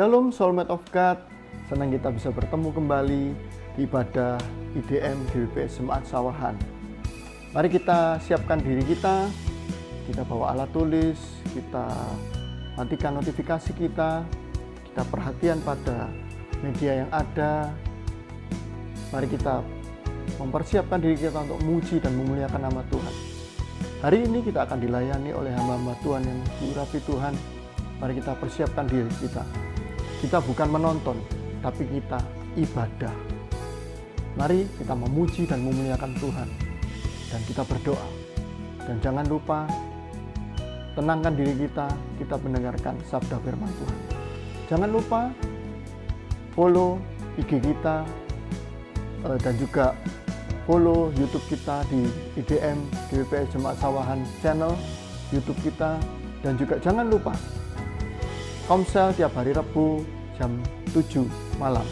Shalom Soulmate of God, senang kita bisa bertemu kembali di ibadah IDM GWPS Jemaat Sawahan. Mari kita siapkan diri kita bawa alat tulis, kita matikan notifikasi kita perhatian pada media yang ada. Mari kita mempersiapkan diri kita untuk memuji dan memuliakan nama Tuhan. Hari ini kita akan dilayani oleh hamba-hamba Tuhan yang diurapi Tuhan. Mari kita persiapkan diri kita. Kita bukan menonton, tapi kita ibadah. Mari kita memuji dan memuliakan Tuhan. Dan kita berdoa. Dan jangan lupa, tenangkan diri kita mendengarkan sabda firman Tuhan. Jangan lupa, follow IG kita, dan juga follow YouTube kita di IDM GWPS Jemaat Sawahan channel YouTube kita. Dan juga jangan lupa, Komsel tiap hari Rabu jam 7 malam.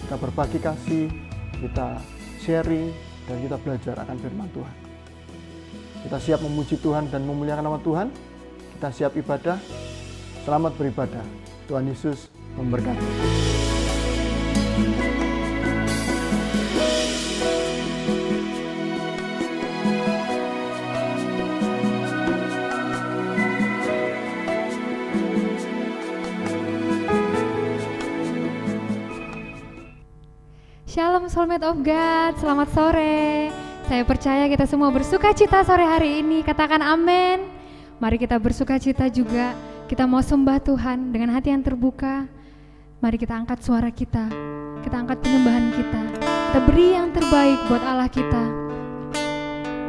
Kita berbagi kasih, kita sharing, dan kita belajar akan firman Tuhan. Kita siap memuji Tuhan dan memuliakan nama Tuhan. Kita siap ibadah. Selamat beribadah. Tuhan Yesus memberkati. Shalom Soulmate of God, selamat sore. Saya percaya kita semua bersuka cita sore hari ini, katakan amin. Mari kita bersuka cita juga, kita mau sembah Tuhan dengan hati yang terbuka. Mari kita angkat suara kita angkat penyembahan kita beri yang terbaik buat Allah kita.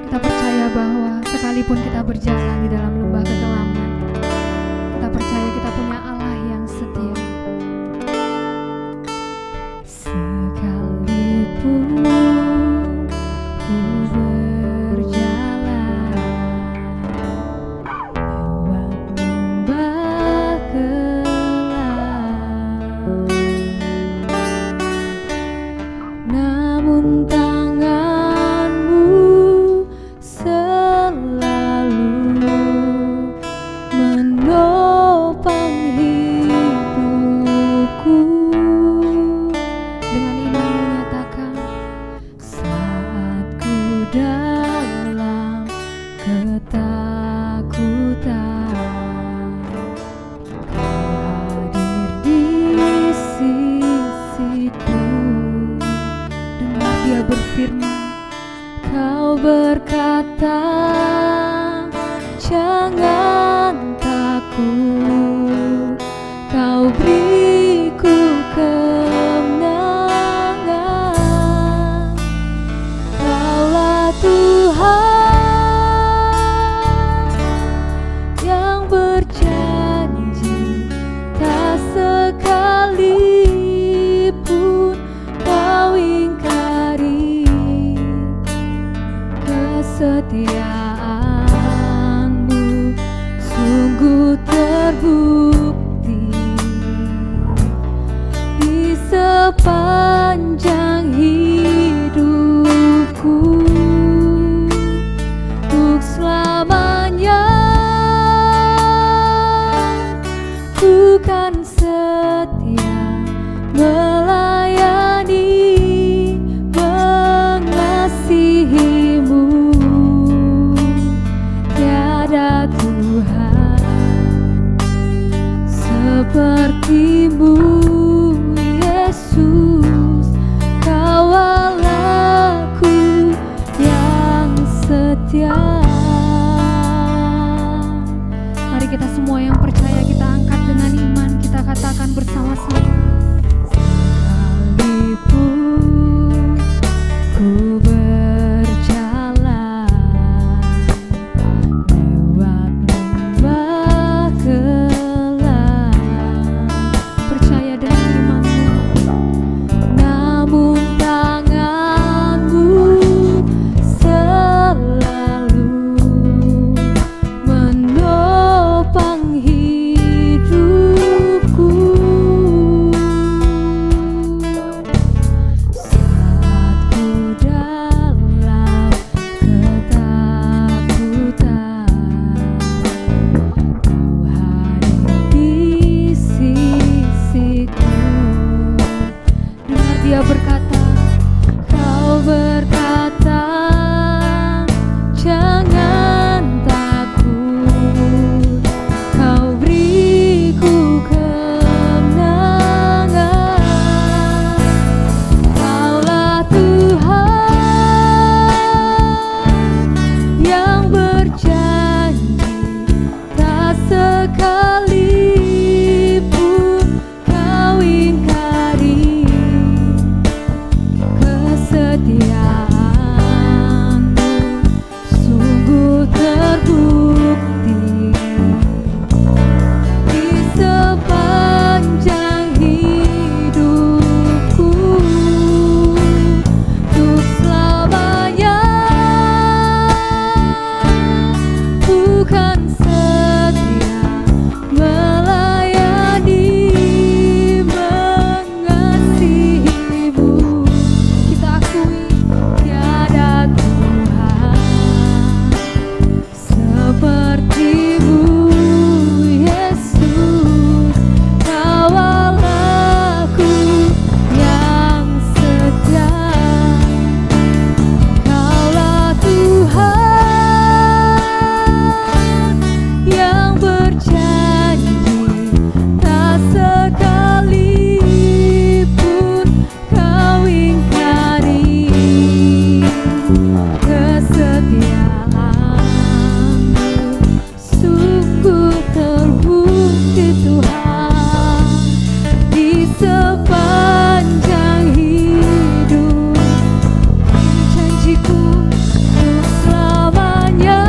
Kita percaya bahwa sekalipun kita berjalan di dalam lembah kegelapan, kita percaya kita punya Allah yang setia. Sekalipun ku berjalan lewat lembah gelap, namun tangan-Mu selalu menopang hidupku. Dengan iman menyatakan, saat ku dalam ketakutan, Kau hadir di sisiku. Dengar Dia berfirman, Kau berkata, jangan takut, Kau beriku kemenangan. Kaulah Tuhan yang berjanji, tak sekalipun Kau ingkari kesetiaan-Mu sungguh terbukti di sepanjang hidupku. Untuk selamanya ku kan setia melayani, mengasihi-Mu. Tiada Tuhan seperti-Mu, Yesus. Dia berkata, kau berkata, jangan takut, kau beriku kemenangan. Kaulah Tuhan yang berjanji, tak sekalipun kau ingkari kesetiaanmu, sungguh terbukti di sepanjang hidupku. Untuk selamanya bukan setia melayani, mengasihimu. Kita akui tiada Tuhan sepertimu, Yesus. Kau Allahku yang setia. Kaulah Tuhan yang berjanji, tak sekalipun kau ingkari kesetiaanmu, sungguh terbukti Tuhan di sepanjang hidup. Ini janjiku untuk selamanya,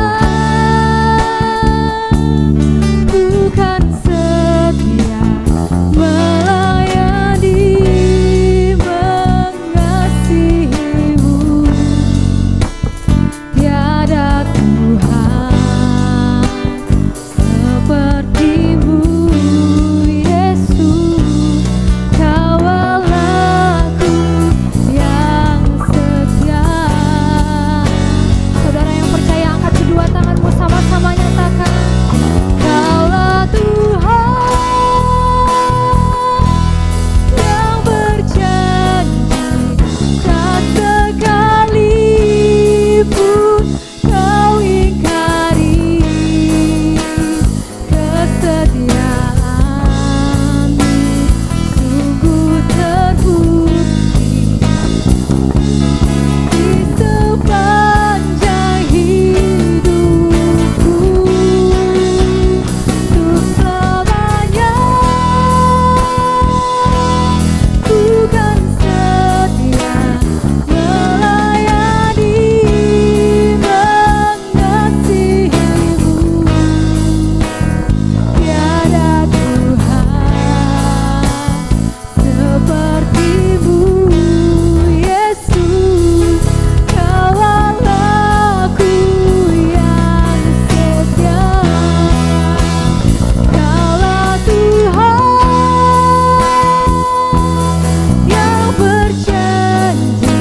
bukan setia melayani, mengasihimu. Tiada Tuhan sepertimu, Yesus. Kau Allahku yang setia. Saudara yang percaya, angkat kedua tanganmu, sama-sama nyatakan, Kaulah Tuhan yang berjanji, tak sekalipun kau ingkari kesetiaanmu, sungguh terbukti di sepanjang hidupku. Untuk selamanya bukan setia melayani, mengasihimu. Tiada Tuhan sepertimu, Yesus. Kau Allahku yang setia. Kaulah Tuhan yang berjanji,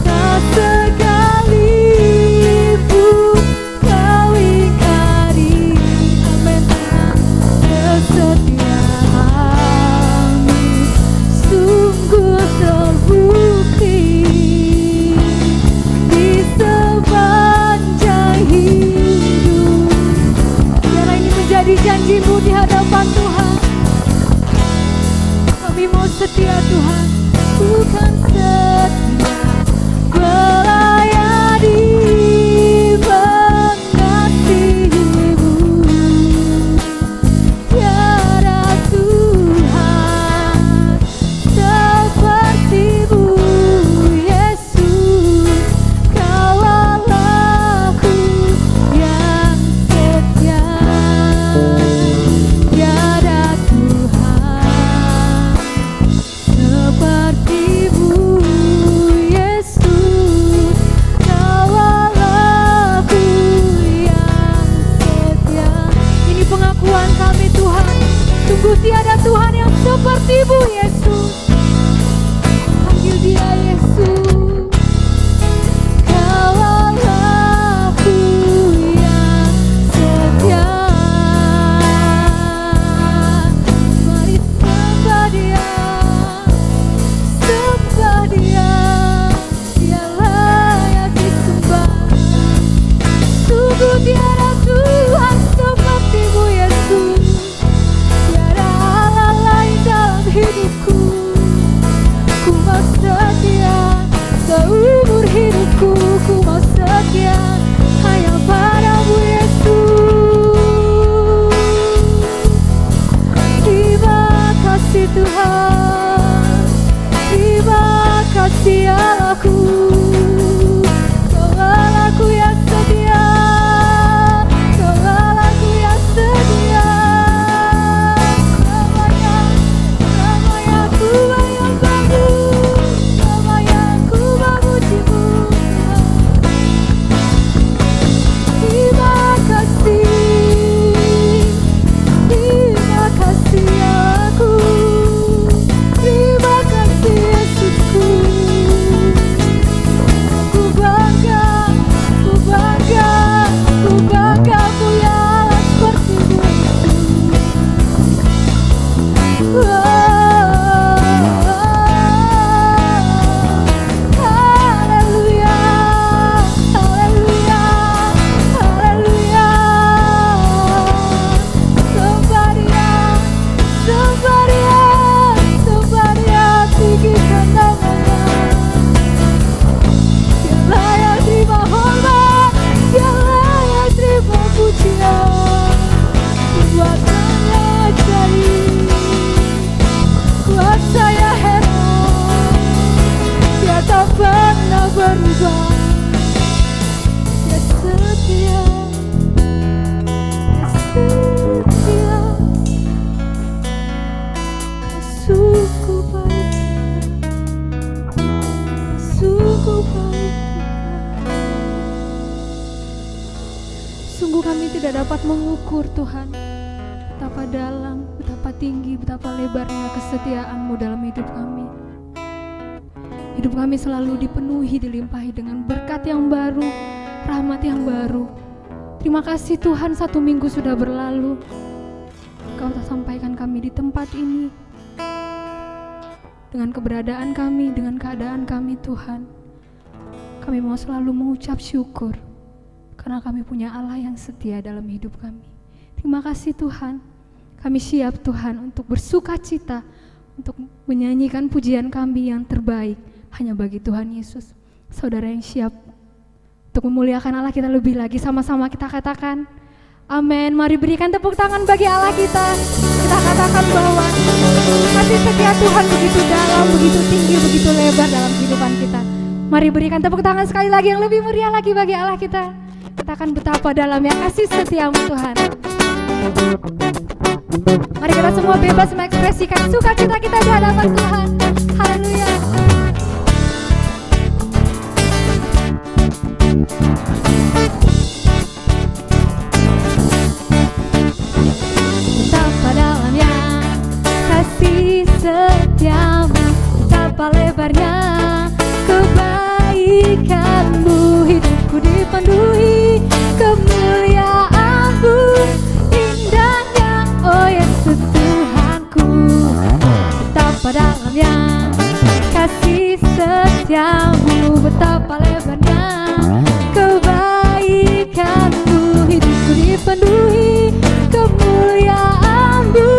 tak sekalipun kau ingkari, amin Tuhan, kesetiaanmu, sungguh terbukti di sepanjang hidup. Biarlah ini menjadi janjimu di hadapan Tuhan. Kami mau setia Tuhan, bukan setia melayani, mengasihimu. Tiada Tuhan sepertimu, Yesus. Kau Allahku yang setia. Tiada Tuhan sepertimu, Ku mau setia seumur hidupku, ku mau setia hanya padamu Yesus. Terima kasih Tuhan, terima kasih Allahku, Kau Allahku yang setia, Kau Allahku yang setia. Sungguh kami tidak dapat mengukur Tuhan betapa dalam, betapa tinggi, betapa lebarnya kesetiaan-Mu dalam hidup kami. Hidup kami selalu dipenuhi, dilimpahi dengan berkat yang baru, rahmat yang baru. Terima kasih Tuhan, 1 minggu sudah berlalu. Kau telah sampaikan kami di tempat ini. Dengan keberadaan kami, dengan keadaan kami Tuhan, kami mau selalu mengucap syukur karena kami punya Allah yang setia dalam hidup kami. Terima kasih Tuhan. Kami siap Tuhan untuk bersuka cita, untuk menyanyikan pujian kami yang terbaik hanya bagi Tuhan Yesus. Saudara yang siap untuk memuliakan Allah kita lebih lagi, sama-sama kita katakan amin. Mari berikan tepuk tangan bagi Allah kita. Kita katakan bahwa kasih setia Tuhan begitu dalam, begitu tinggi, begitu lebar dalam kehidupan kita. Mari berikan tepuk tangan sekali lagi yang lebih meriah lagi bagi Allah kita. Katakan betapa dalamnya kasih setiamu Tuhan. Mari kita semua bebas mengekspresikan sukacita kita di hadapan Tuhan. Haleluya. Betapa dalamnya kasih setiamu, betapa lebarnya kebaikan-Mu, hidupku dipenuhi kemuliaan-Mu, indahnya oh Yesus Tuhanku. Betapa dalamnya kasih setiamu, betapa lebarnya kebaikan-Mu, hidupku dipenuhi kemuliaan-Mu,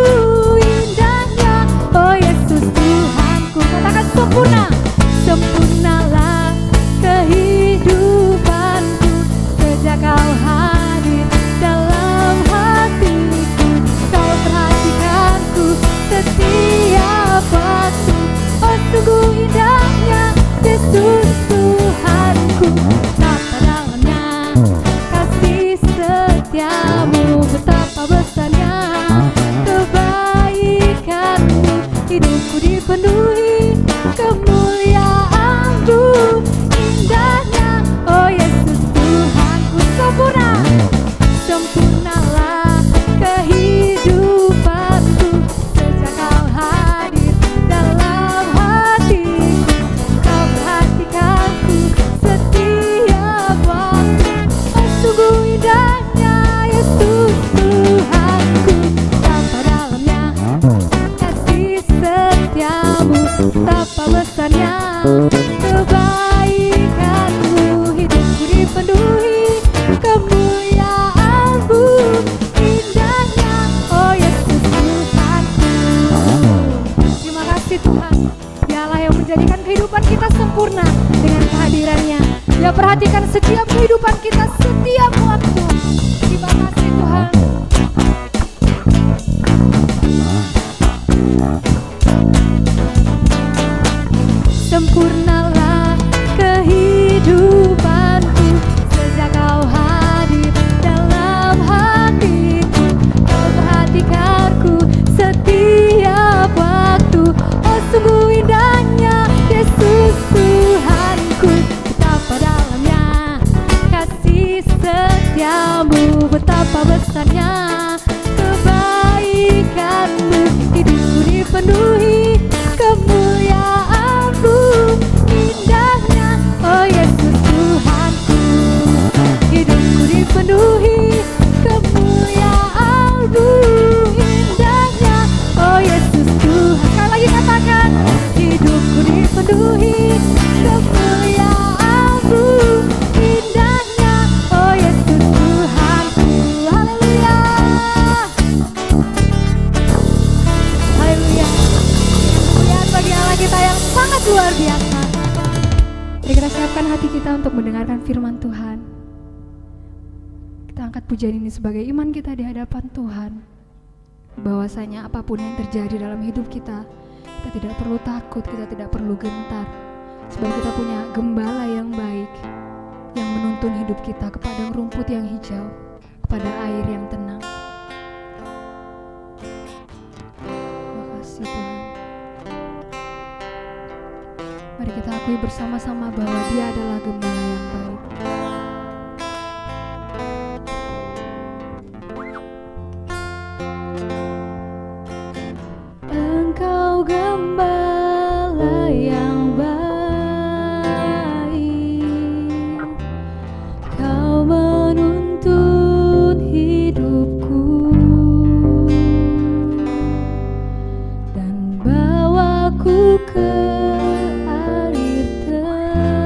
indahnya oh Yesus Tuhanku. Katakan sempurna, sempurnalah kehidupanku sejak Kau hadir dalam hatiku. Kau perhatikanku setiap waktu. Oh sungguh indahnya Yesus Tuhanku. Betapa dalamnya kasih setiamu, betapa besarnya kebaikan-Mu, hidupku dipenuhi kemuliaan-Mu, indahnya oh Yesus Tuhanku. Sempurna, sempurnalah kehidupanku sejak Kau hadir dalam hatiku. Kau perhatikanku setiap waktu. Oh sungguh indahnya Yesus Tuhanku. Betapa dalamnya kasih setiamu, Dialah yang menjadikan kehidupan kita sempurna dengan kehadirannya. Dia perhatikan setiap kehidupan kita setiap waktu. Terima kasih Tuhan. Sempurnalah kehidupanku sejak kau hadir dalam hatiku. Kau perhatikanku setiap waktu. Oh sungguh indahnya Yesus Tuhanku. Betapa dalamnya kasih setiamu, betapa besarnya kebaikanmu. Hidupku dipenuhi kemuliaan-Mu, indahnya oh Yesus Tuhanku. Hidupku dipenuhi kemuliaan-Mu, indahnya oh Yesus Tuhan. Sekali lagi katakan, hidupku dipenuhi kemuliaan-Mu, indahnya oh Yesus Tuhanku. Haleluya, haleluya. Kemuliaan bagi Allah kita yang sangat luar biasa. Mari kita siapkan hati kita untuk mendengarkan firman Tuhan. Kita angkat pujian ini sebagai iman kita di hadapan Tuhan, bahwasanya apapun yang terjadi dalam hidup kita, kita tidak perlu takut, kita tidak perlu gentar, sebab kita punya gembala yang baik yang menuntun hidup kita ke padang rumput yang hijau, kepada air yang tenang. Terima kasih Tuhan. Mari kita akui bersama-sama bahwa Dia adalah gembala yang baik. Engkau gembala yang baik, Kau menuntun hidupku dan bawaku ke air tenang.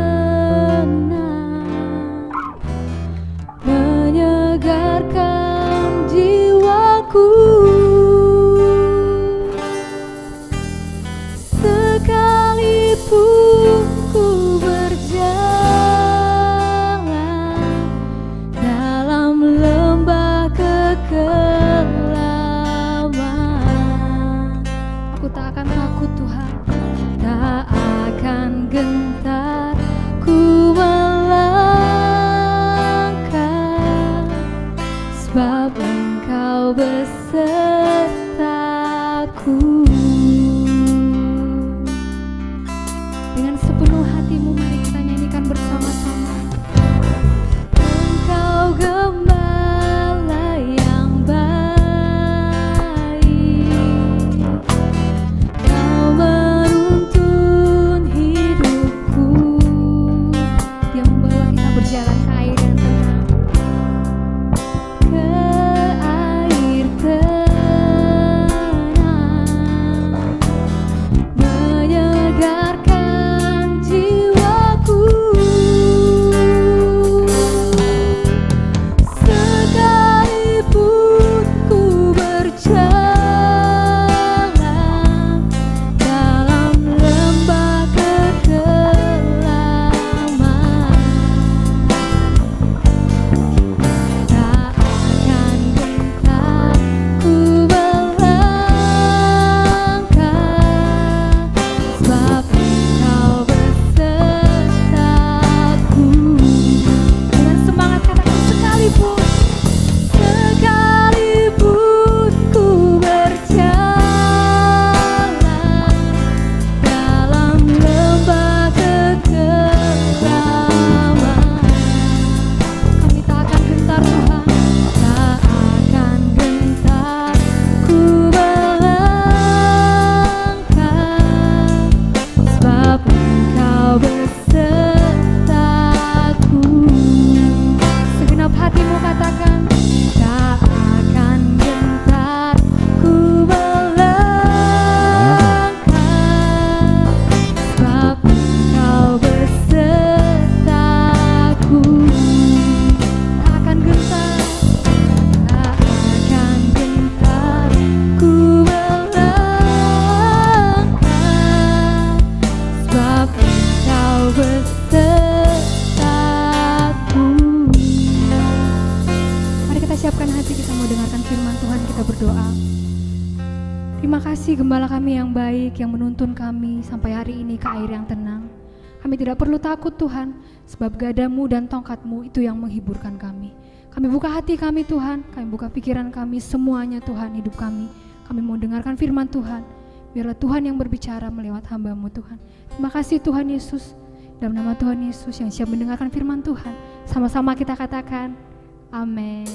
besertaku. Mari kita siapkan hati, kita mau dengarkan firman Tuhan, kita berdoa. Terima kasih Gembala kami yang baik, yang menuntun kami sampai hari ini ke air yang tenang. Kami tidak perlu takut Tuhan, sebab gadamu dan tongkatmu itu yang menghiburkan kami. Kami buka hati kami Tuhan, kami buka pikiran kami, semuanya Tuhan, hidup kami. Kami mau dengarkan firman Tuhan, biarlah Tuhan yang berbicara melewat hamba-Mu Tuhan. Terima kasih Tuhan Yesus, dalam nama Tuhan Yesus yang siap mendengarkan firman Tuhan. Sama-sama kita katakan, amin.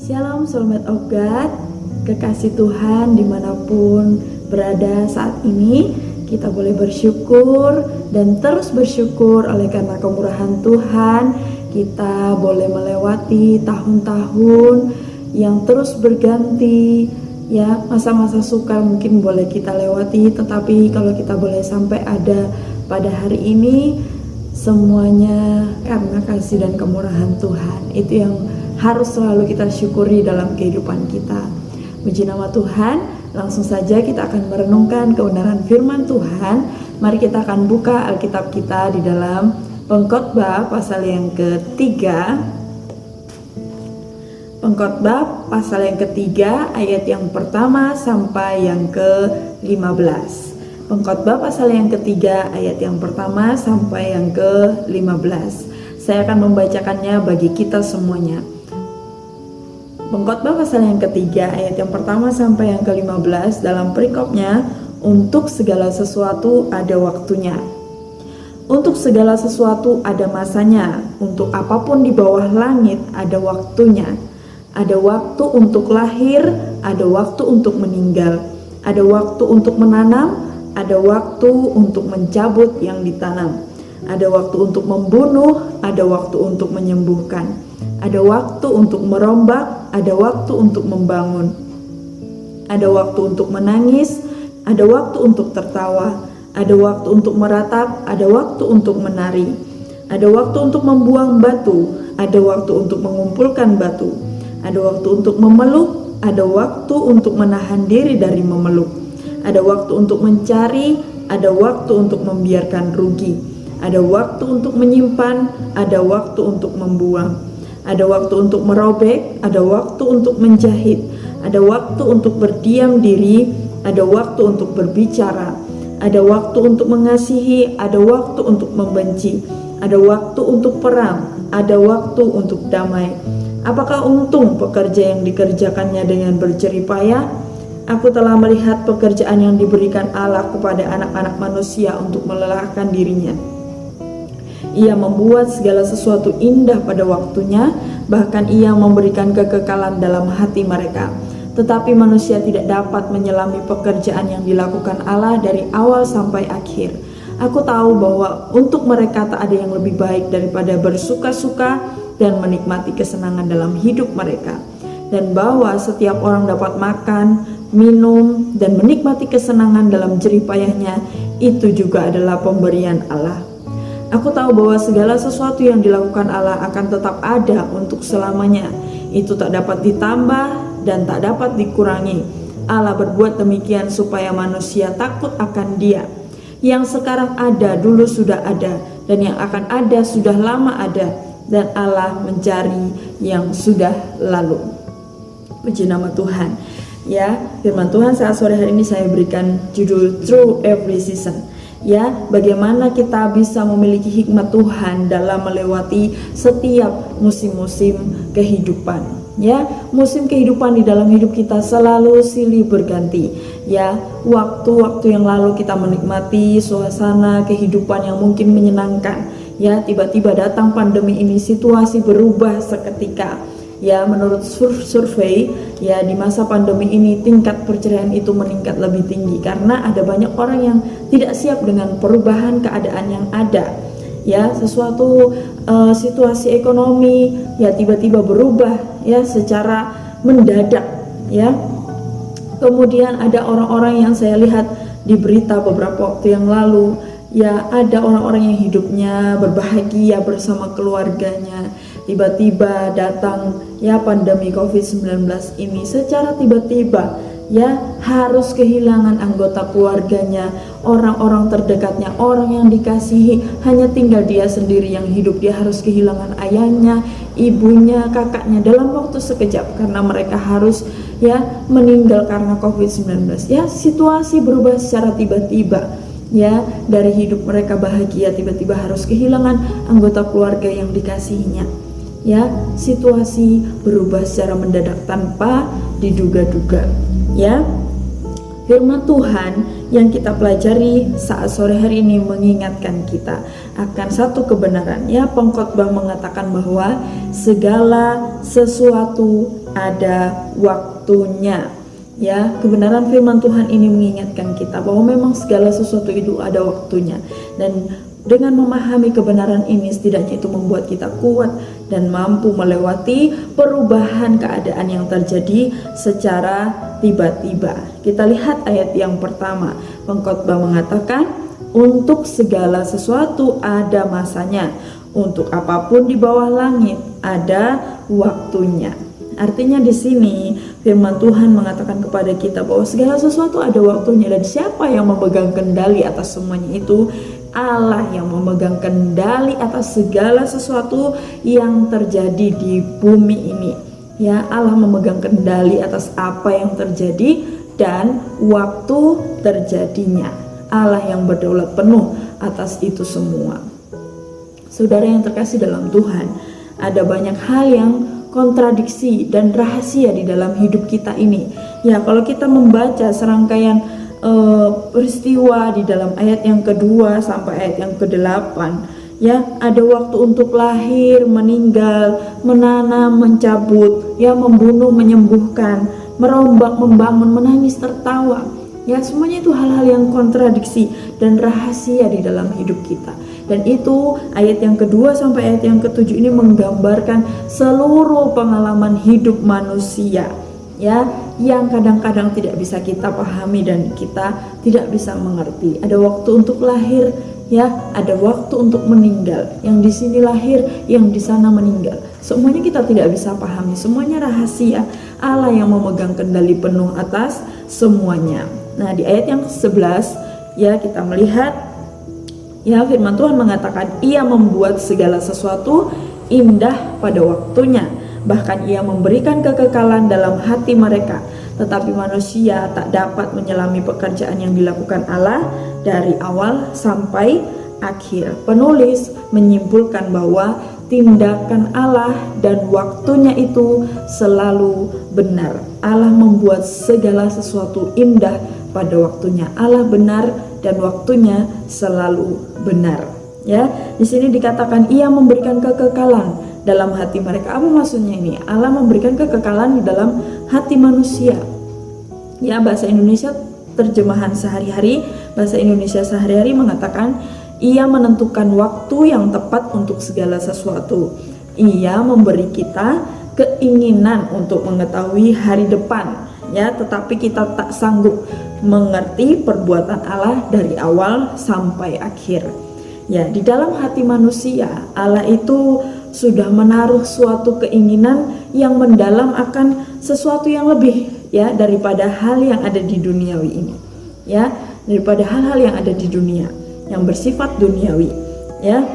Shalom Soulmate of God, kekasih Tuhan dimanapun berada saat ini, kita boleh bersyukur dan terus bersyukur oleh karena kemurahan Tuhan. Kita boleh melewati tahun-tahun yang terus berganti, ya, masa-masa sukar mungkin boleh kita lewati, tetapi kalau kita boleh sampai ada pada hari ini, semuanya karena kasih dan kemurahan Tuhan. Itu yang harus selalu kita syukuri dalam kehidupan kita. Puji nama Tuhan. Langsung saja kita akan merenungkan kebenaran firman Tuhan. Mari kita akan buka Alkitab kita di dalam Pengkhotbah pasal yang ketiga. Pengkhotbah pasal yang ketiga ayat yang pertama sampai yang ke-15. Pengkhotbah pasal yang ketiga ayat yang pertama sampai yang ke-15. Saya akan membacakannya bagi kita semuanya. Pengkhotbah pasal yang ketiga ayat yang pertama sampai yang ke-15, dalam perikopnya, untuk segala sesuatu ada waktunya. Untuk segala sesuatu ada masanya, untuk apapun di bawah langit ada waktunya. Ada waktu untuk lahir, ada waktu untuk meninggal, ada waktu untuk menanam, ada waktu untuk mencabut yang ditanam, ada waktu untuk membunuh, ada waktu untuk menyembuhkan, ada waktu untuk merombak, ada waktu untuk membangun, ada waktu untuk menangis, ada waktu untuk tertawa, ada waktu untuk meratap, ada waktu untuk menari, ada waktu untuk membuang batu, ada waktu untuk mengumpulkan batu, ada waktu untuk memeluk, ada waktu untuk menahan diri dari memeluk, ada waktu untuk mencari, ada waktu untuk membiarkan rugi, ada waktu untuk menyimpan, ada waktu untuk membuang, ada waktu untuk merobek, ada waktu untuk menjahit, ada waktu untuk berdiam diri, ada waktu untuk berbicara, ada waktu untuk mengasihi, ada waktu untuk membenci, ada waktu untuk perang, ada waktu untuk damai. Apakah untung pekerja yang dikerjakannya dengan berjerih payah? Aku telah melihat pekerjaan yang diberikan Allah kepada anak-anak manusia untuk melelahkan dirinya. Ia membuat segala sesuatu indah pada waktunya, bahkan ia memberikan kekekalan dalam hati mereka. Tetapi manusia tidak dapat menyelami pekerjaan yang dilakukan Allah dari awal sampai akhir. Aku tahu bahwa untuk mereka tak ada yang lebih baik daripada bersuka-suka dan menikmati kesenangan dalam hidup mereka, dan bahwa setiap orang dapat makan, minum, dan menikmati kesenangan dalam jerih payahnya. Itu juga adalah pemberian Allah. Aku tahu bahwa segala sesuatu yang dilakukan Allah akan tetap ada untuk selamanya. Itu tak dapat ditambah dan tak dapat dikurangi. Allah berbuat demikian supaya manusia takut akan Dia. Yang sekarang ada dulu sudah ada, dan yang akan ada sudah lama ada, dan Allah mencari yang sudah lalu. Puji nama Tuhan. Ya, firman Tuhan saat sore hari ini saya berikan judul Through Every Season. Ya, bagaimana kita bisa memiliki hikmat Tuhan dalam melewati setiap musim-musim kehidupan. Ya, musim kehidupan di dalam hidup kita selalu silih berganti. Ya, waktu-waktu yang lalu kita menikmati suasana kehidupan yang mungkin menyenangkan. Ya, tiba-tiba datang pandemi ini, situasi berubah seketika. Ya, menurut survei ya, di masa pandemi ini tingkat perceraian itu meningkat lebih tinggi karena ada banyak orang yang tidak siap dengan perubahan keadaan yang ada. Ya, sesuatu situasi ekonomi ya tiba-tiba berubah ya secara mendadak ya. Kemudian ada orang-orang yang saya lihat di berita beberapa waktu yang lalu, ya ada orang-orang yang hidupnya berbahagia bersama keluarganya, tiba-tiba datang ya pandemi COVID-19 ini secara tiba-tiba, ya harus kehilangan anggota keluarganya, orang-orang terdekatnya, orang yang dikasihi, hanya tinggal dia sendiri yang hidup. Dia harus kehilangan ayahnya, ibunya, kakaknya dalam waktu sekejap karena mereka harus ya meninggal karena COVID-19. Ya, situasi berubah secara tiba-tiba. Ya, dari hidup mereka bahagia tiba-tiba harus kehilangan anggota keluarga yang dikasihinya. Ya, situasi berubah secara mendadak tanpa diduga-duga. Ya, firman Tuhan yang kita pelajari saat sore hari ini mengingatkan kita akan satu kebenaran. Ya, pengkhotbah mengatakan bahwa segala sesuatu ada waktunya. Ya, kebenaran firman Tuhan ini mengingatkan kita bahwa memang segala sesuatu itu ada waktunya, dan dengan memahami kebenaran ini setidaknya itu membuat kita kuat dan mampu melewati perubahan keadaan yang terjadi secara tiba-tiba. Kita lihat ayat yang pertama. Pengkhotbah mengatakan, untuk segala sesuatu ada masanya, untuk apapun di bawah langit ada waktunya. Artinya di sini firman Tuhan mengatakan kepada kita bahwa segala sesuatu ada waktunya, dan siapa yang memegang kendali atas semuanya itu? Allah yang memegang kendali atas segala sesuatu yang terjadi di bumi ini. Ya, Allah memegang kendali atas apa yang terjadi dan waktu terjadinya. Allah yang berdaulat penuh atas itu semua. Saudara yang terkasih dalam Tuhan, ada banyak hal yang kontradiksi dan rahasia di dalam hidup kita ini. Ya, kalau kita membaca serangkaian peristiwa di dalam ayat yang kedua sampai ayat yang ke-8, ya ada waktu untuk lahir, meninggal, menanam, mencabut, ya membunuh, menyembuhkan, merombak, membangun, menangis, tertawa. Ya, semuanya itu hal-hal yang kontradiksi dan rahasia di dalam hidup kita. Dan itu ayat yang kedua sampai ayat yang ke-7 ini menggambarkan seluruh pengalaman hidup manusia, ya, yang kadang-kadang tidak bisa kita pahami dan kita tidak bisa mengerti. Ada waktu untuk lahir, ya, ada waktu untuk meninggal. Yang di sini lahir, yang di sana meninggal. Semuanya kita tidak bisa pahami, semuanya rahasia. Allah yang memegang kendali penuh atas semuanya. Nah, di ayat yang ke-11 ya kita melihat ya firman Tuhan mengatakan, Ia membuat segala sesuatu indah pada waktunya. Bahkan Ia memberikan kekekalan dalam hati mereka. Tetapi manusia tak dapat menyelami pekerjaan yang dilakukan Allah dari awal sampai akhir. Penulis menyimpulkan bahwa tindakan Allah dan waktunya itu selalu benar. Allah membuat segala sesuatu indah pada waktunya. Allah benar dan waktunya selalu benar. Ya, di sini dikatakan Ia memberikan kekekalan dalam hati mereka. Apa maksudnya ini? Allah memberikan kekekalan di dalam hati manusia. Ya, bahasa Indonesia terjemahan sehari-hari, bahasa Indonesia sehari-hari mengatakan Ia menentukan waktu yang tepat untuk segala sesuatu. Ia memberi kita keinginan untuk mengetahui hari depan, ya, tetapi kita tak sanggup mengerti perbuatan Allah dari awal sampai akhir. Ya, di dalam hati manusia Allah itu sudah menaruh suatu keinginan yang mendalam akan sesuatu yang lebih, ya, daripada hal yang ada di duniawi ini, ya, daripada hal-hal yang ada di dunia yang bersifat duniawi, ya.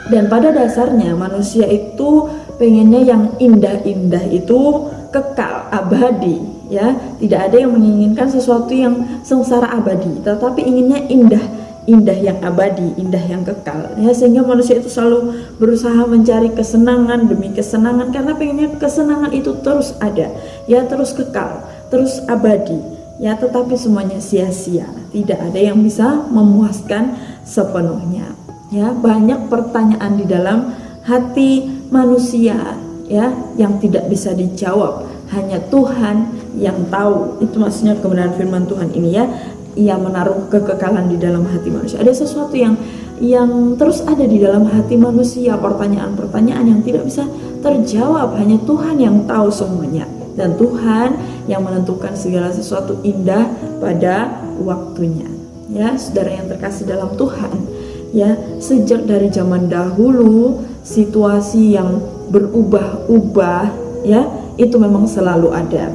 Dan pada dasarnya manusia itu pengennya yang indah-indah itu kekal, abadi, ya. Tidak ada yang menginginkan sesuatu yang sengsara abadi, tetapi inginnya indah yang abadi, indah yang kekal, ya. Sehingga manusia itu selalu berusaha mencari kesenangan demi kesenangan karena pengennya kesenangan itu terus ada, ya, terus kekal, terus abadi, ya. Tetapi semuanya sia-sia, tidak ada yang bisa memuaskan sepenuhnya, ya. Banyak pertanyaan di dalam hati manusia, ya, yang tidak bisa dijawab. Hanya Tuhan yang tahu. Itu maksudnya kebenaran firman Tuhan ini ya. Ia menaruh kekekalan di dalam hati manusia. Ada sesuatu yang terus ada di dalam hati manusia, pertanyaan-pertanyaan yang tidak bisa terjawab. Hanya Tuhan yang tahu semuanya, dan Tuhan yang menentukan segala sesuatu indah pada waktunya. Ya, saudara yang terkasih dalam Tuhan, ya, sejak dari zaman dahulu situasi yang berubah-ubah, ya, itu memang selalu ada.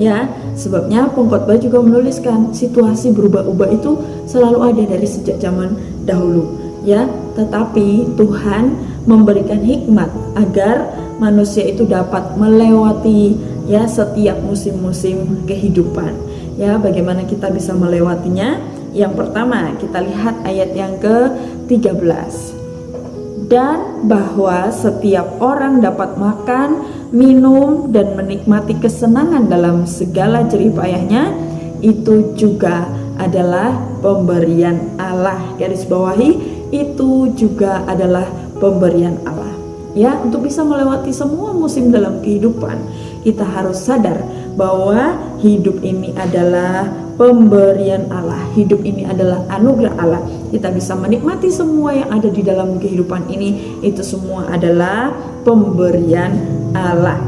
Ya, sebabnya pengkhotbah juga menuliskan situasi berubah-ubah itu selalu ada dari sejak zaman dahulu, ya. Tetapi Tuhan memberikan hikmat agar manusia itu dapat melewati, ya, setiap musim-musim kehidupan. Ya, bagaimana kita bisa melewatinya? Yang pertama, kita lihat ayat yang ke-13. Dan bahwa setiap orang dapat makan, minum, dan menikmati kesenangan dalam segala jerih payahnya, itu juga adalah pemberian Allah. Garis bawahi, itu juga adalah pemberian Allah. Ya, untuk bisa melewati semua musim dalam kehidupan, kita harus sadar bahwa hidup ini adalah pemberian Allah. Hidup ini adalah anugerah Allah. Kita bisa menikmati semua yang ada di dalam kehidupan ini, itu semua adalah pemberian Allah.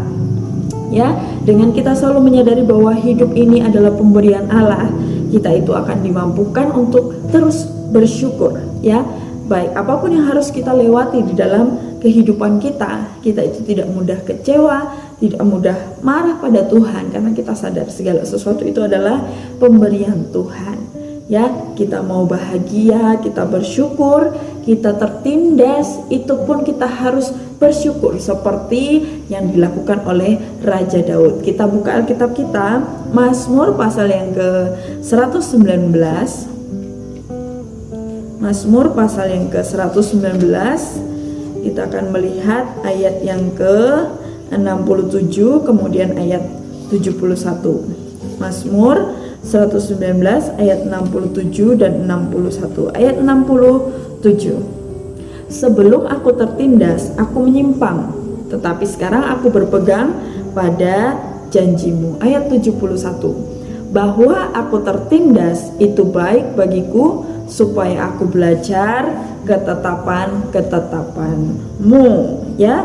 Ya, dengan kita selalu menyadari bahwa hidup ini adalah pemberian Allah, kita itu akan dimampukan untuk terus bersyukur, ya. Baik apapun yang harus kita lewati di dalam kehidupan kita itu tidak mudah kecewa, tidak mudah marah pada Tuhan, karena kita sadar segala sesuatu itu adalah pemberian Tuhan. Ya, kita mau bahagia, kita bersyukur, kita tertindas, itu pun kita harus bersyukur seperti yang dilakukan oleh Raja Daud. Kita buka Alkitab kita, Mazmur pasal yang ke-119. Mazmur pasal yang ke-119, kita akan melihat ayat yang ke-67 kemudian ayat 71. Mazmur 119 ayat 67 dan 61. Ayat 67. Sebelum aku tertindas, aku menyimpang, tetapi sekarang aku berpegang pada janjimu. Ayat 71. Bahwa aku tertindas itu baik bagiku, supaya aku belajar ketetapan-ketetapanmu, ya.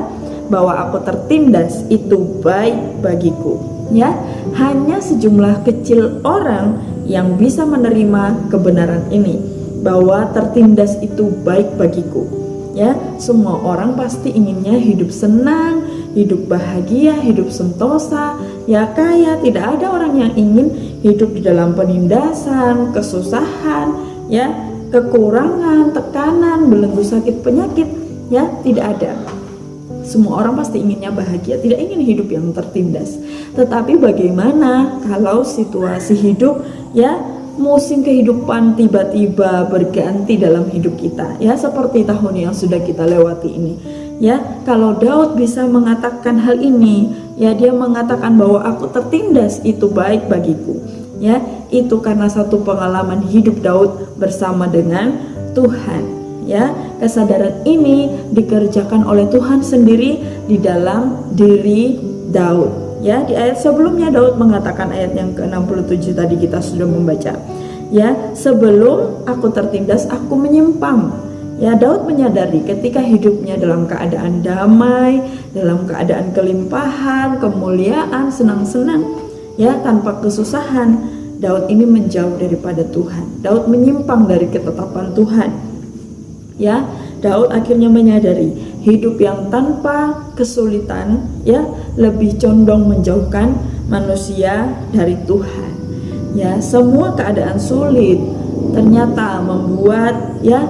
Bahwa aku tertindas itu baik bagiku, ya. Hanya sejumlah kecil orang yang bisa menerima kebenaran ini, bahwa tertindas itu baik bagiku, ya. Semua orang pasti inginnya hidup senang, hidup bahagia, hidup sentosa, ya, kaya. Tidak ada orang yang ingin hidup di dalam penindasan, kesusahan, ya, kekurangan, tekanan, belenggu sakit penyakit, ya, tidak ada. Semua orang pasti inginnya bahagia, tidak ingin hidup yang tertindas. Tetapi bagaimana kalau situasi hidup, ya, musim kehidupan tiba-tiba berganti dalam hidup kita, ya, seperti tahun yang sudah kita lewati ini, ya. Kalau Daud bisa mengatakan hal ini, ya, dia mengatakan bahwa aku tertindas itu baik bagiku, ya, itu karena satu pengalaman hidup Daud bersama dengan Tuhan, ya. Kesadaran ini dikerjakan oleh Tuhan sendiri di dalam diri Daud, ya. Di ayat sebelumnya Daud mengatakan, ayat yang ke-67 tadi kita sudah membaca, ya, sebelum aku tertindas aku menyimpang. Ya, Daud menyadari ketika hidupnya dalam keadaan damai, dalam keadaan kelimpahan, kemuliaan, senang-senang, ya, tanpa kesusahan, Daud ini menjauh daripada Tuhan. Daud menyimpang dari ketetapan Tuhan. Ya, Daud akhirnya menyadari hidup yang tanpa kesulitan, ya, lebih condong menjauhkan manusia dari Tuhan. Ya, semua keadaan sulit ternyata membuat, ya,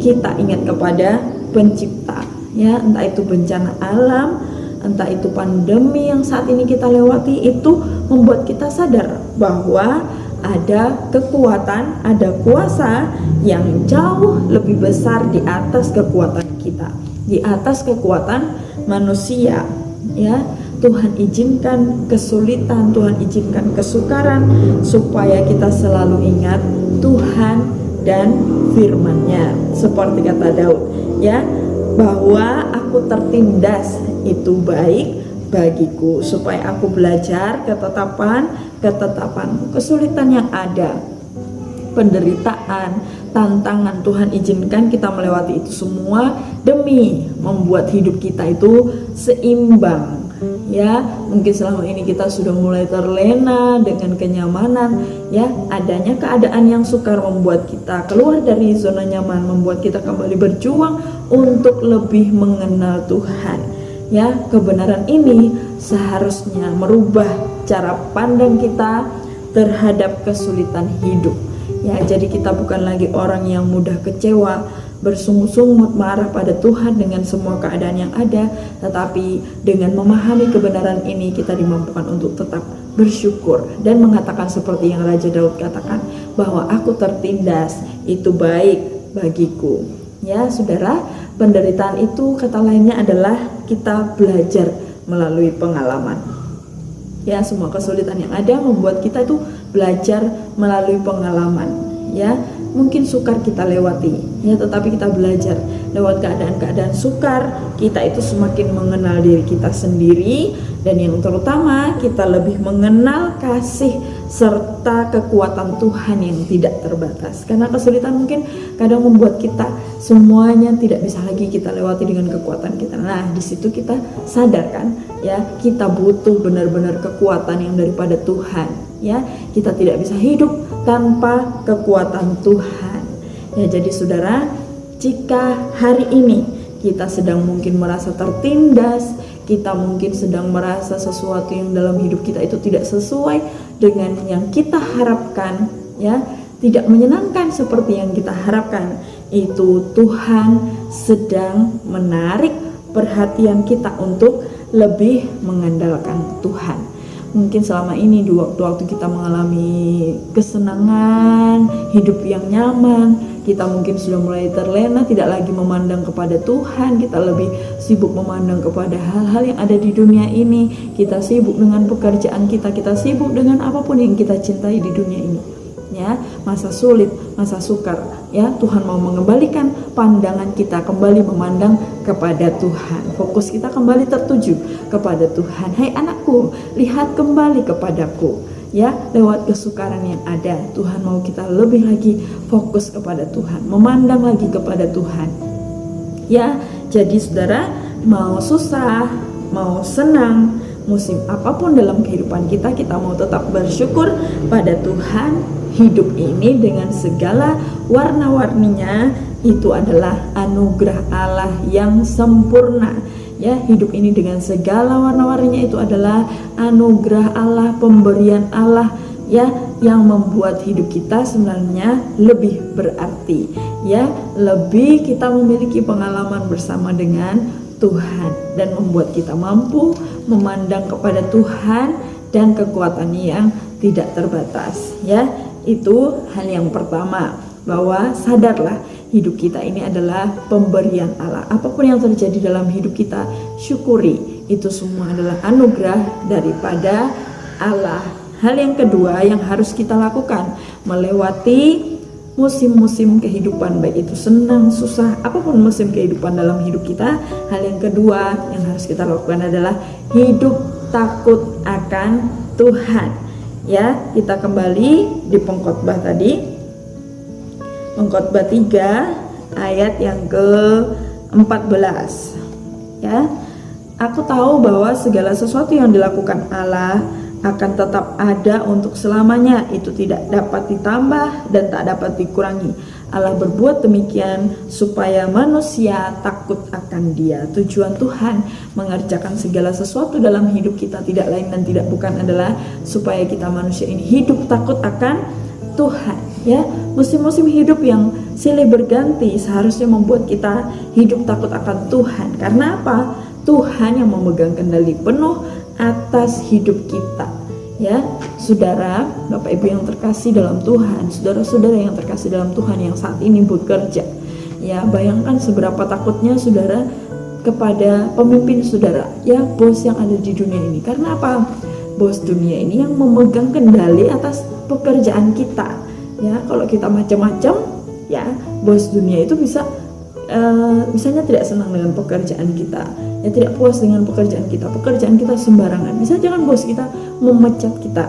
kita ingat kepada Pencipta. Ya, entah itu bencana alam, entah itu pandemi yang saat ini kita lewati, itu membuat kita sadar bahwa ada kekuatan, ada kuasa yang jauh lebih besar di atas kekuatan kita, di atas kekuatan manusia, ya. Tuhan izinkan kesulitan, Tuhan izinkan kesukaran supaya kita selalu ingat Tuhan dan firman-Nya, seperti kata Daud, ya, bahwa aku tertindas itu baik bagiku, supaya aku belajar ketetapanmu. Kesulitan yang ada, penderitaan, tantangan, Tuhan izinkan kita melewati itu semua demi membuat hidup kita itu seimbang. Ya, mungkin selama ini kita sudah mulai terlena dengan kenyamanan, ya, adanya keadaan yang sukar membuat kita keluar dari zona nyaman, membuat kita kembali berjuang untuk lebih mengenal Tuhan. Ya, kebenaran ini seharusnya merubah cara pandang kita terhadap kesulitan hidup. Ya, jadi kita bukan lagi orang yang mudah kecewa, bersungut-sungut marah pada Tuhan dengan semua keadaan yang ada, tetapi dengan memahami kebenaran ini kita dimampukan untuk tetap bersyukur dan mengatakan seperti yang Raja Daud katakan, bahwa aku tertindas, itu baik bagiku. Ya, saudara, penderitaan itu kata lainnya adalah kita belajar melalui pengalaman. Ya, semua kesulitan yang ada membuat kita itu belajar melalui pengalaman. Ya, mungkin sukar kita lewati, ya, tetapi kita belajar lewat keadaan-keadaan sukar, kita itu semakin mengenal diri kita sendiri, dan yang terutama kita lebih mengenal kasih serta kekuatan Tuhan yang tidak terbatas. Karena kesulitan mungkin kadang membuat kita semuanya tidak bisa lagi kita lewati dengan kekuatan kita. Nah, di situ kita sadarkan, ya, kita butuh benar-benar kekuatan yang daripada Tuhan. Ya, kita tidak bisa hidup tanpa kekuatan Tuhan. Ya, jadi saudara, jika hari ini kita sedang mungkin merasa tertindas, kita mungkin sedang merasa sesuatu yang dalam hidup kita itu tidak sesuai dengan yang kita harapkan, ya, tidak menyenangkan seperti yang kita harapkan, itu Tuhan sedang menarik perhatian kita untuk lebih mengandalkan Tuhan. Mungkin selama ini di waktu-waktu kita mengalami kesenangan, hidup yang nyaman, kita mungkin sudah mulai terlena, tidak lagi memandang kepada Tuhan, kita lebih sibuk memandang kepada hal-hal yang ada di dunia ini, kita sibuk dengan pekerjaan kita sibuk dengan apapun yang kita cintai di dunia ini. Ya, masa sulit, masa sukar, ya, Tuhan mau mengembalikan pandangan kita kembali memandang kepada Tuhan. Fokus kita kembali tertuju kepada Tuhan. Hai anakku, lihat kembali kepadaku. Ya, lewat kesukaran yang ada, Tuhan mau kita lebih lagi fokus kepada Tuhan, memandang lagi kepada Tuhan. Ya, jadi saudara, mau susah, mau senang, musim apapun dalam kehidupan kita mau tetap bersyukur pada Tuhan. Hidup ini dengan segala warna-warninya itu adalah anugerah Allah yang sempurna. Ya, hidup ini dengan segala warna-warninya itu adalah anugerah Allah, pemberian Allah, ya, yang membuat hidup kita sebenarnya lebih berarti. Ya, lebih kita memiliki pengalaman bersama dengan Tuhan dan membuat kita mampu memandang kepada Tuhan dan kekuatannya yang tidak terbatas. Ya, itu hal yang pertama, bahwa sadarlah hidup kita ini adalah pemberian Allah. Apapun yang terjadi dalam hidup kita, syukuri, itu semua adalah anugerah daripada Allah. Hal yang kedua yang harus kita lakukan melewati musim-musim kehidupan, baik itu senang, susah, apapun musim kehidupan dalam hidup kita, hal yang kedua yang harus kita lakukan adalah hidup takut akan Tuhan. Ya, kita kembali di pengkhotbah tadi, pengkhotbah 3 ayat yang ke-14. Ya, aku tahu bahwa segala sesuatu yang dilakukan Allah akan tetap ada untuk selamanya, itu tidak dapat ditambah dan tak dapat dikurangi. Allah berbuat demikian supaya manusia takut akan Dia. Tujuan Tuhan mengerjakan segala sesuatu dalam hidup kita tidak lain dan tidak bukan adalah supaya kita manusia ini hidup takut akan Tuhan. Ya, musim-musim hidup yang silih berganti seharusnya membuat kita hidup takut akan Tuhan. Karena apa? Tuhan yang memegang kendali penuh atas hidup kita. Ya, saudara, Bapak Ibu yang terkasih dalam Tuhan, saudara-saudara yang terkasih dalam Tuhan yang saat ini bekerja, ya, bayangkan seberapa takutnya saudara kepada pemimpin saudara, ya, bos yang ada di dunia ini. Karena apa? Bos dunia ini yang memegang kendali atas pekerjaan kita. Ya, kalau kita macam-macam, ya, bos dunia itu bisa misalnya tidak senang dengan pekerjaan kita, ya tidak puas dengan pekerjaan kita sembarangan, bisa jangan bos kita memecat kita,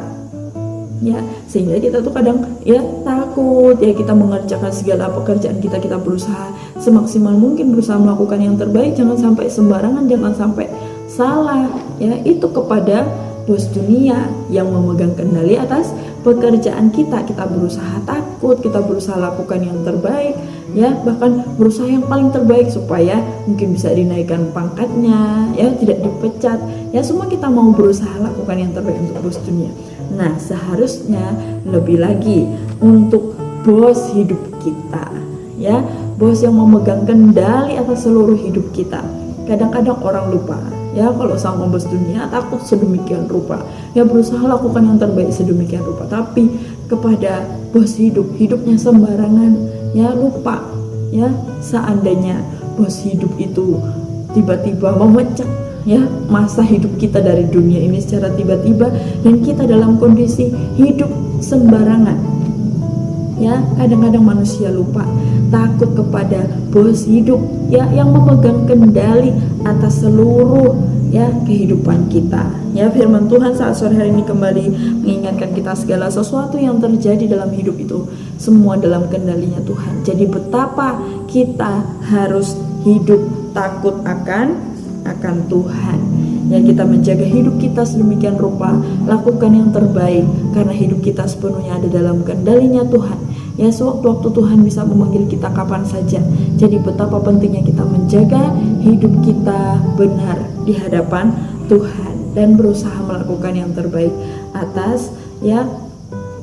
ya sehingga kita tuh kadang ya takut, ya kita mengerjakan segala pekerjaan kita berusaha semaksimal mungkin, berusaha melakukan yang terbaik, jangan sampai sembarangan, jangan sampai salah, ya itu kepada bos dunia yang memegang kendali atas pekerjaan kita berusaha takut, kita berusaha lakukan yang terbaik, ya bahkan berusaha yang paling terbaik supaya mungkin bisa dinaikkan pangkatnya, ya tidak dipecat, ya semua kita mau berusaha lakukan yang terbaik untuk bos dunia. Nah seharusnya lebih lagi untuk bos hidup kita, ya bos yang memegang kendali atas seluruh hidup kita. Kadang-kadang orang lupa, ya kalau sama bos dunia takut sedemikian rupa, ya berusaha lakukan yang terbaik sedemikian rupa, tapi kepada bos hidupnya sembarangan, ya lupa, ya seandainya bos hidup itu tiba-tiba memecat, ya masa hidup kita dari dunia ini secara tiba-tiba, dan kita dalam kondisi hidup sembarangan, ya kadang-kadang manusia lupa, takut kepada bos hidup, ya yang memegang kendali atas seluruh ya kehidupan kita. Ya firman Tuhan saat sore hari ini kembali mengingatkan kita segala sesuatu yang terjadi dalam hidup itu semua dalam kendalinya Tuhan. Jadi betapa kita harus hidup takut akan Tuhan. Ya kita menjaga hidup kita sedemikian rupa, lakukan yang terbaik karena hidup kita sepenuhnya ada dalam kendalinya Tuhan. Ya sewaktu-waktu Tuhan bisa memanggil kita kapan saja. Jadi betapa pentingnya kita menjaga hidup kita benar di hadapan Tuhan dan berusaha melakukan yang terbaik atas ya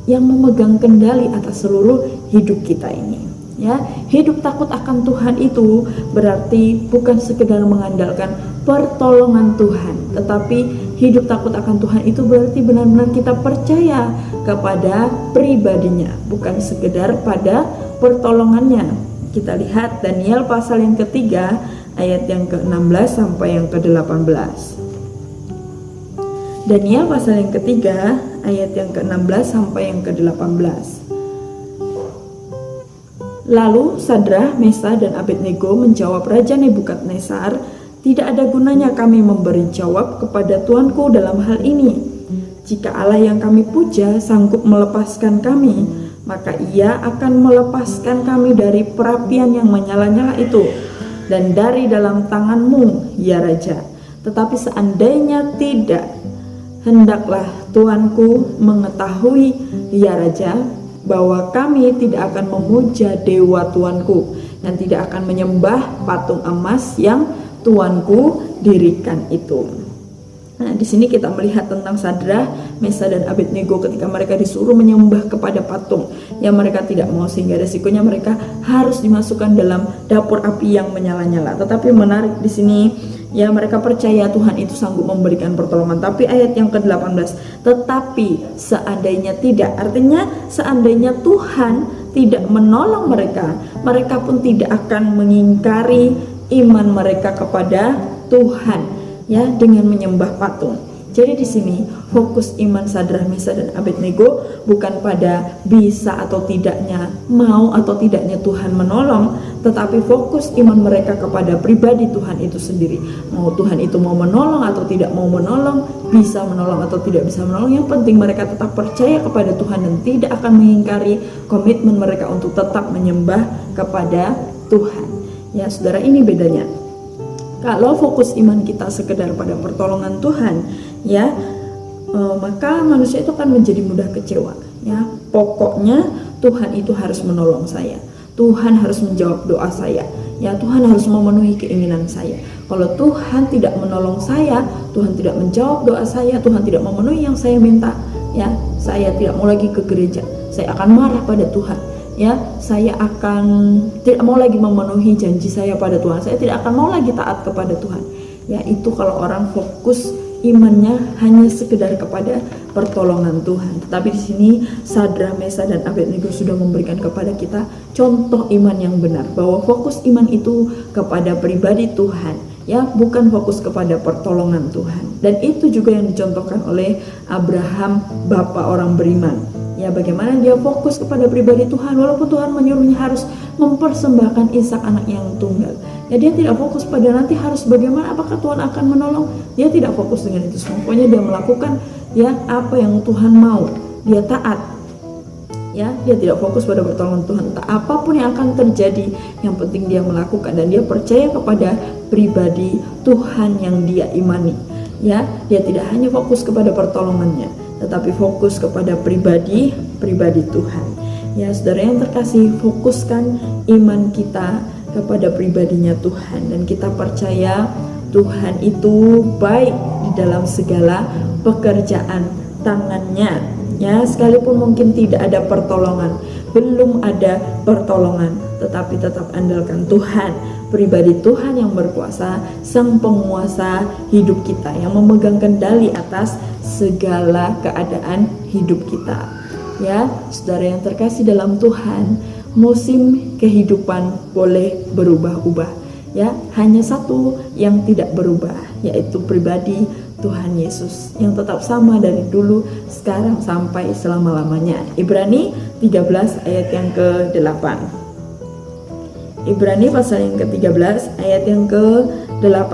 yang memegang kendali atas seluruh hidup kita ini. Ya, hidup takut akan Tuhan itu berarti bukan sekedar mengandalkan pertolongan Tuhan, tetapi hidup takut akan Tuhan itu berarti benar-benar kita percaya kepada pribadinya, bukan sekedar pada pertolongannya. Kita lihat Daniel pasal yang ketiga ayat yang ke-16 sampai yang ke-18. Daniel pasal yang ketiga ayat yang ke-16 sampai yang ke-18. Lalu Sadrah, Mesah, dan Abednego menjawab Raja Nebukadnezar, tidak ada gunanya kami memberi jawab kepada Tuanku dalam hal ini. Jika Allah yang kami puja sanggup melepaskan kami, maka ia akan melepaskan kami dari perapian yang menyala-nyala itu dan dari dalam tanganmu, ya Raja. Tetapi seandainya tidak, hendaklah Tuanku mengetahui, ya Raja, bahwa kami tidak akan memuja dewa Tuanku dan tidak akan menyembah patung emas yang Tuanku dirikan itu. Nah, di sini kita melihat tentang Sadrah, Mesah, dan Abednego ketika mereka disuruh menyembah kepada patung yang mereka tidak mau, sehingga resikonya mereka harus dimasukkan dalam dapur api yang menyala-nyala. Tetapi menarik di sini, ya mereka percaya Tuhan itu sanggup memberikan pertolongan. Tapi ayat yang ke-18, tetapi seandainya tidak, artinya seandainya Tuhan tidak menolong mereka, mereka pun tidak akan mengingkari iman mereka kepada Tuhan, ya dengan menyembah patung. Jadi di sini fokus iman Sadrah, Mesah, dan Abednego bukan pada bisa atau tidaknya, mau atau tidaknya Tuhan menolong, tetapi fokus iman mereka kepada pribadi Tuhan itu sendiri. Mau Tuhan itu mau menolong atau tidak mau menolong, bisa menolong atau tidak bisa menolong, yang penting mereka tetap percaya kepada Tuhan dan tidak akan mengingkari komitmen mereka untuk tetap menyembah kepada Tuhan. Ya saudara, ini bedanya. Kalau fokus iman kita sekedar pada pertolongan Tuhan, ya maka manusia itu akan menjadi mudah kecewa. Ya, pokoknya Tuhan itu harus menolong saya, Tuhan harus menjawab doa saya, ya Tuhan harus memenuhi keinginan saya. Kalau Tuhan tidak menolong saya, Tuhan tidak menjawab doa saya, Tuhan tidak memenuhi yang saya minta, ya saya tidak mau lagi ke gereja, saya akan marah pada Tuhan. Ya, saya akan tidak mau lagi memenuhi janji saya pada Tuhan. Saya tidak akan mau lagi taat kepada Tuhan. Ya, itu kalau orang fokus imannya hanya sekedar kepada pertolongan Tuhan. Tetapi di sini Sadrah, Mesah, dan Abednego sudah memberikan kepada kita contoh iman yang benar, bahwa fokus iman itu kepada pribadi Tuhan, ya bukan fokus kepada pertolongan Tuhan. Dan itu juga yang dicontohkan oleh Abraham, bapa orang beriman. Ya bagaimana dia fokus kepada pribadi Tuhan, walaupun Tuhan menyuruhnya harus mempersembahkan Ishak anak yang tunggal. Ya, dia tidak fokus pada nanti harus bagaimana, apakah Tuhan akan menolong. Dia tidak fokus dengan itu semua. Pokoknya dia melakukan ya apa yang Tuhan mau. Dia taat. Ya, dia tidak fokus pada pertolongan Tuhan. Entah apapun yang akan terjadi, yang penting dia melakukan dan dia percaya kepada pribadi Tuhan yang dia imani. Ya, dia tidak hanya fokus kepada pertolongannya, tetapi fokus kepada pribadi Tuhan. Ya, saudara yang terkasih, fokuskan iman kita kepada pribadinya Tuhan, dan kita percaya Tuhan itu baik di dalam segala pekerjaan tangannya. Ya, sekalipun mungkin tidak ada pertolongan, belum ada pertolongan, tetapi tetap andalkan Tuhan, pribadi Tuhan yang berkuasa, sang penguasa hidup kita, yang memegang kendali atas segala keadaan hidup kita. Ya, saudara yang terkasih dalam Tuhan, musim kehidupan boleh berubah-ubah. Ya, hanya satu yang tidak berubah, yaitu pribadi Tuhan Yesus yang tetap sama dari dulu, sekarang, sampai selama-lamanya. Ibrani 13 ayat yang ke-8. Ibrani pasal yang ke-13 ayat yang ke-8.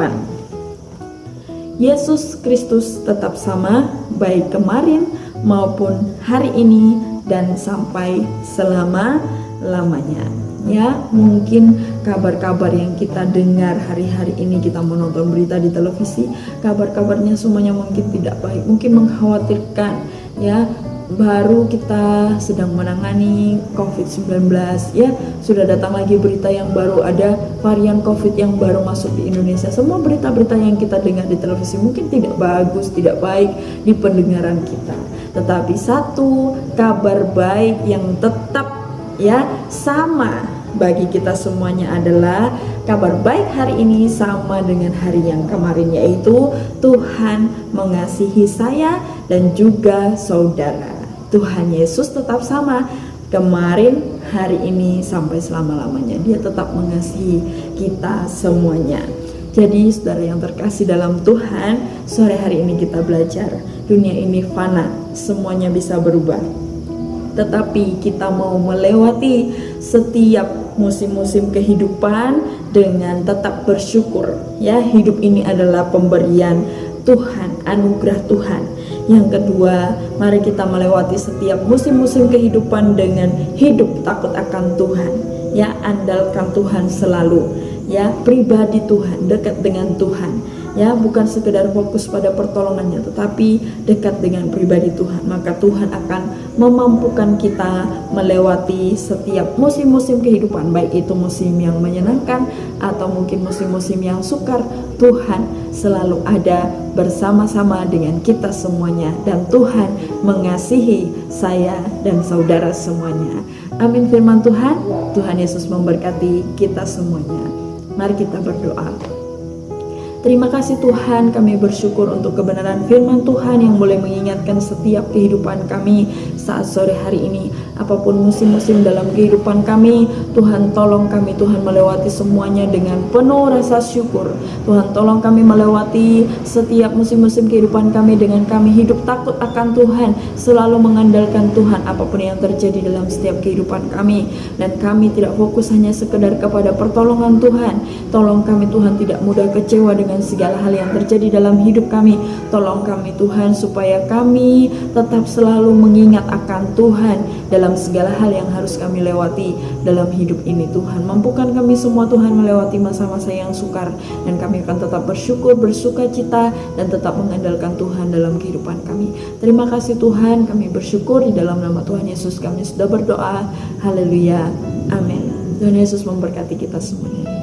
Yesus Kristus tetap sama, baik kemarin maupun hari ini dan sampai selama-lamanya. Ya, mungkin kabar-kabar yang kita dengar hari-hari ini, kita menonton berita di televisi, kabar-kabarnya semuanya mungkin tidak baik, mungkin mengkhawatirkan. Ya, baru kita sedang menangani COVID-19, ya, sudah datang lagi berita yang baru, ada varian COVID yang baru masuk di Indonesia. Semua berita-berita yang kita dengar di televisi mungkin tidak bagus, tidak baik di pendengaran kita. Tetapi satu kabar baik yang tetap ya sama bagi kita semuanya adalah kabar baik hari ini sama dengan hari yang kemarin, yaitu Tuhan mengasihi saya dan juga saudara. Tuhan Yesus tetap sama kemarin, hari ini, sampai selama-lamanya. Dia tetap mengasihi kita semuanya. Jadi saudara yang terkasih dalam Tuhan, sore hari ini kita belajar, dunia ini fana, semuanya bisa berubah. Tetapi kita mau melewati setiap musim-musim kehidupan dengan tetap bersyukur. Ya, hidup ini adalah pemberian Tuhan, anugerah Tuhan. Yang kedua, mari kita melewati setiap musim-musim kehidupan dengan hidup takut akan Tuhan. Ya, andalkan Tuhan selalu. Ya, pribadi Tuhan, dekat dengan Tuhan. Ya, bukan sekedar fokus pada pertolongannya, tetapi dekat dengan pribadi Tuhan. Maka Tuhan akan memampukan kita melewati setiap musim-musim kehidupan, baik itu musim yang menyenangkan atau mungkin musim-musim yang sukar. Tuhan selalu ada bersama-sama dengan kita semuanya, dan Tuhan mengasihi saya dan saudara semuanya. Amin firman Tuhan. Tuhan Yesus memberkati kita semuanya. Mari kita berdoa. Terima kasih Tuhan, kami bersyukur untuk kebenaran firman Tuhan yang boleh mengingatkan setiap kehidupan kami saat sore hari ini. Apapun musim-musim dalam kehidupan kami, Tuhan tolong kami, Tuhan melewati semuanya dengan penuh rasa syukur. Tuhan tolong kami melewati setiap musim-musim kehidupan kami dengan kami hidup takut akan Tuhan, selalu mengandalkan Tuhan apapun yang terjadi dalam setiap kehidupan kami. Dan kami tidak fokus hanya sekedar kepada pertolongan Tuhan. Tolong kami Tuhan tidak mudah kecewa dengan segala hal yang terjadi dalam hidup kami. Tolong kami Tuhan supaya kami tetap selalu mengingat akan Tuhan dalam segala hal yang harus kami lewati dalam hidup ini. Tuhan, mampukan kami semua Tuhan melewati masa-masa yang sukar, dan kami akan tetap bersyukur, bersuka cita, dan tetap mengandalkan Tuhan dalam kehidupan kami. Terima kasih Tuhan, kami bersyukur di dalam nama Tuhan Yesus kami sudah berdoa. Haleluya, amin. Tuhan Yesus memberkati kita semuanya.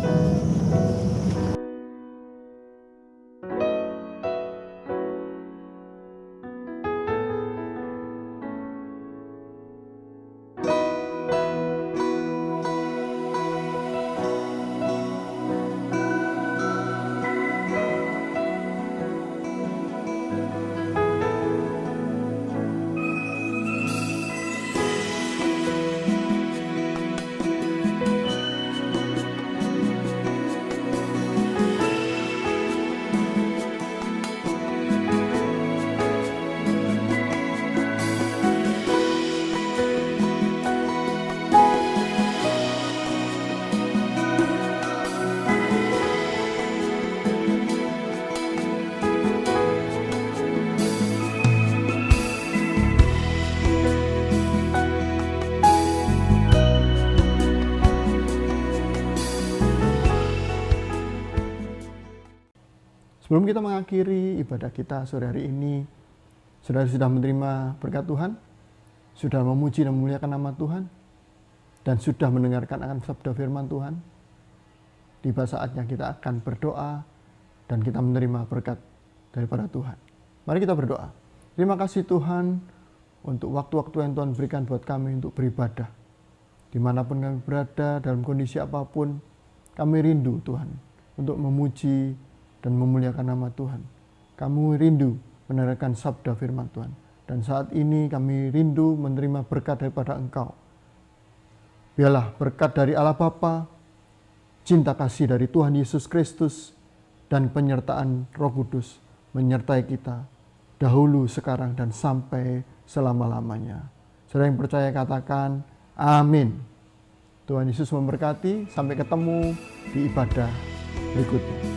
Sebelum kita mengakhiri ibadah kita sore hari ini, saudara sudah menerima berkat Tuhan, sudah memuji dan memuliakan nama Tuhan, dan sudah mendengarkan akan sabda firman Tuhan. Tiba saatnya kita akan berdoa dan kita menerima berkat daripada Tuhan. Mari kita berdoa. Terima kasih Tuhan untuk waktu-waktu yang Tuhan berikan buat kami untuk beribadah. Dimanapun kami berada, dalam kondisi apapun, kami rindu Tuhan untuk memuji dan memuliakan nama Tuhan. Kami rindu mendengarkan sabda firman Tuhan. Dan saat ini kami rindu menerima berkat daripada Engkau. Biarlah berkat dari Allah Bapa, cinta kasih dari Tuhan Yesus Kristus, dan penyertaan Roh Kudus menyertai kita dahulu, sekarang, dan sampai selama-lamanya. Saudara yang percaya katakan amin. Tuhan Yesus memberkati. Sampai ketemu di ibadah berikutnya.